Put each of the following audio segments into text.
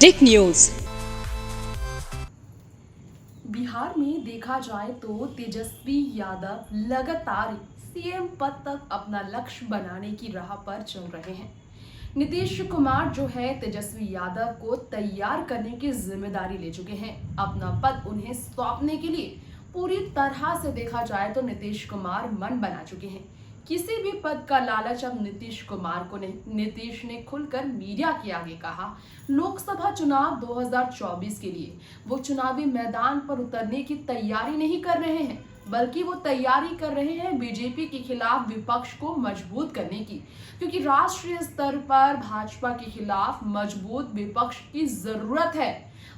टिक news. Bihar में देखा जाए तो तेजस्वी यादव लगातार सीएम पद तक अपना लक्ष्य बनाने की राह पर चल रहे हैं। नीतीश कुमार जो है तेजस्वी यादव को तैयार करने की जिम्मेदारी ले चुके हैं। अपना पद उन्हें सौंपने के लिए पूरी तरह से देखा जाए तो नीतीश कुमार मन बना चुके हैं। किसी भी पद का लालच अब नीतीश कुमार को नहीं। नीतीश ने खुलकर मीडिया के आगे कहा, लोकसभा चुनाव 2024 के लिए वो चुनावी मैदान पर उतरने की तैयारी नहीं कर रहे हैं, बल्कि वो तैयारी कर रहे हैं बीजेपी के खिलाफ विपक्ष को मजबूत करने की, क्योंकि राष्ट्रीय स्तर पर भाजपा के खिलाफ मजबूत विपक्ष की जरूरत है,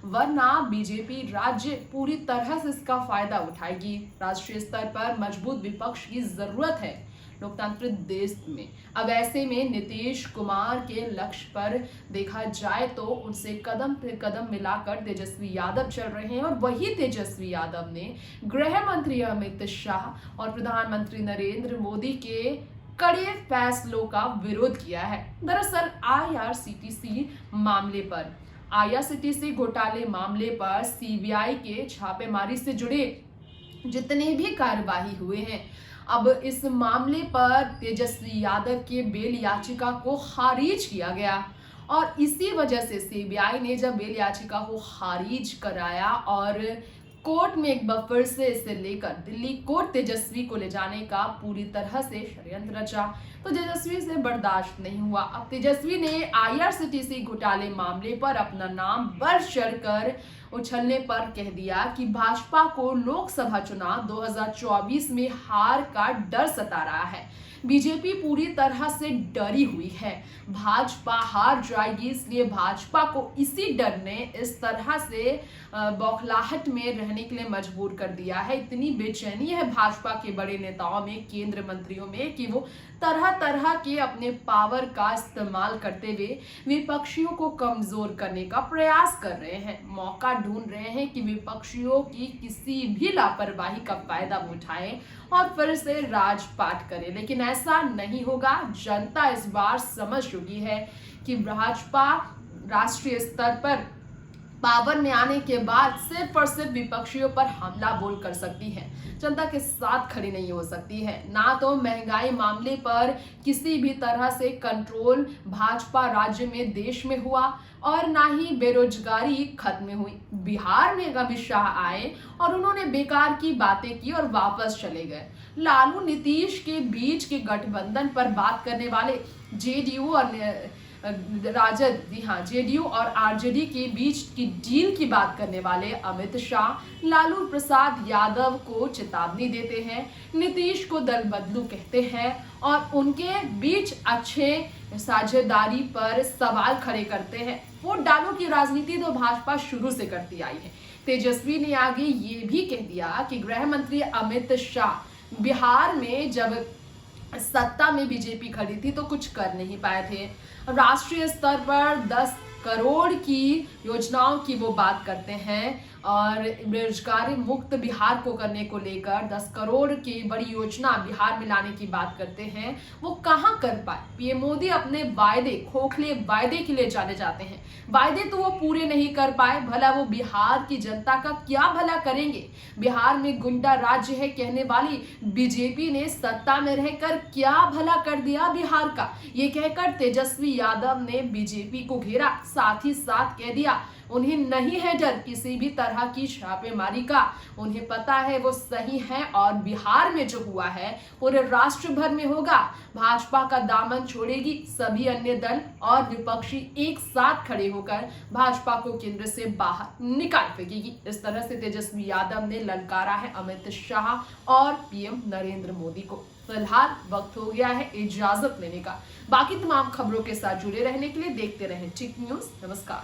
वरना बीजेपी राज्य पूरी तरह से इसका फायदा उठाएगी। राष्ट्रीय स्तर पर मजबूत विपक्ष की जरूरत है लोकतांत्रिक देश में। अब ऐसे में नीतीश कुमार के लक्ष्य पर देखा जाए तो उनसे कदम पे कदम मिलाकर तेजस्वी यादव चल रहे हैं, और वही तेजस्वी यादव ने गृह मंत्री अमित शाह और प्रधानमंत्री नरेंद्र मोदी के कड़े फैसलों का विरोध किया है। दरअसल आईआरसीटीसी घोटाले मामले पर सीबीआई के छापेमारी से जुड़े जितने भी कार्यवाही हुए हैं, अब इस मामले पर तेजस्वी यादव के बेल याचिका को खारिज किया गया, और इसी वजह से सीबीआई ने जब बेल याचिका को खारिज कराया और कोर्ट में एक बार फिर से इसे लेकर दिल्ली कोर्ट तेजस्वी को ले जाने का पूरी तरह से षड्यंत्र रचा, तो तेजस्वी से बर्दाश्त नहीं हुआ। अब तेजस्वी ने आईआरसीटीसी घोटाले मामले पर अपना नाम बढ़ चढ़कर उछलने पर कह दिया कि भाजपा को लोकसभा चुनाव 2024 में हार का डर सता रहा है। बीजेपी पूरी तरह से डरी हुई है, भाजपा हार जाएगी, इसलिए भाजपा को इसी डर ने इस तरह से बौखलाहट में रहने के लिए मजबूर कर दिया है। इतनी बेचैनी है भाजपा के बड़े नेताओं में, केंद्र मंत्रियों में, कि वो तरह तरह के अपने पावर का इस्तेमाल करते हुए विपक्षियों को कमजोर करने का प्रयास कर रहे हैं। मौका ढूंढ रहे हैं कि विपक्षियों की किसी भी लापरवाही का फायदा उठाएं और फिर से राजपाट करें, लेकिन ऐसा नहीं होगा। जनता इस बार समझ चुकी है कि भाजपा राष्ट्रीय स्तर पर पावर में आने के बाद सिर्फ और सिर्फ विपक्षियों पर हमला बोल कर सकती है, जनता के साथ खड़ी नहीं हो सकती है। ना तो महंगाई मामले पर किसी भी तरह से कंट्रोल भाजपा राज्य में देश में हुआ, और ना ही बेरोजगारी खत्म हुई। बिहार में अमित शाह आए और उन्होंने बेकार की बातें की और वापस चले गए। लालू नीतीश के बीच के गठबंधन पर बात करने वाले जेडीयू और राजद, जी हाँ, जेडीयू और आरजेडी के बीच की डील की बात करने वाले अमित शाह लालू प्रसाद यादव को चेतावनी देते हैं, नीतीश को दल बदलू कहते हैं और उनके बीच अच्छे साझेदारी पर सवाल खड़े करते हैं। वोट डालो की राजनीति तो भाजपा शुरू से करती आई है। तेजस्वी ने आगे ये भी कह दिया कि गृह मंत्री अमित शाह बिहार में जब सत्ता में बीजेपी खड़ी थी तो कुछ कर नहीं पाए थे। राष्ट्रीय स्तर पर 10 करोड़ की योजनाओं की वो बात करते हैं, और बेरोजगारी मुक्त बिहार को करने को लेकर 10 करोड़ की बड़ी योजना बिहार में लाने की बात करते हैं। वो कहाँ कर पाए? पीएम मोदी अपने वायदे, खोखले वायदे के लिए जाने जाते हैं। वायदे तो वो पूरे नहीं कर पाए, भला वो बिहार की जनता का क्या भला करेंगे? बिहार में गुंडा राज्य है कहने वाली बीजेपी ने सत्ता में रहकर क्या भला कर दिया बिहार का? ये कहकर तेजस्वी यादव ने बीजेपी को घेरा, साथ ही साथ कह दिया उन्हें नहीं है डर किसी भी तरह की छापेमारी का। उन्हें पता है वो सही है, और बिहार में जो हुआ है पूरे राष्ट्र भर में होगा। भाजपा का दामन छोड़ेगी, सभी अन्य दल और विपक्षी एक साथ खड़े होकर भाजपा को केंद्र से बाहर निकाल फेंकेगी। इस तरह से तेजस्वी यादव ने ललकारा है अमित शाह और पीएम नरेंद्र मोदी को। फिलहाल वक्त हो गया है इजाजत लेने का। बाकी तमाम खबरों के साथ जुड़े रहने के लिए देखते रहें टिक न्यूज। नमस्कार।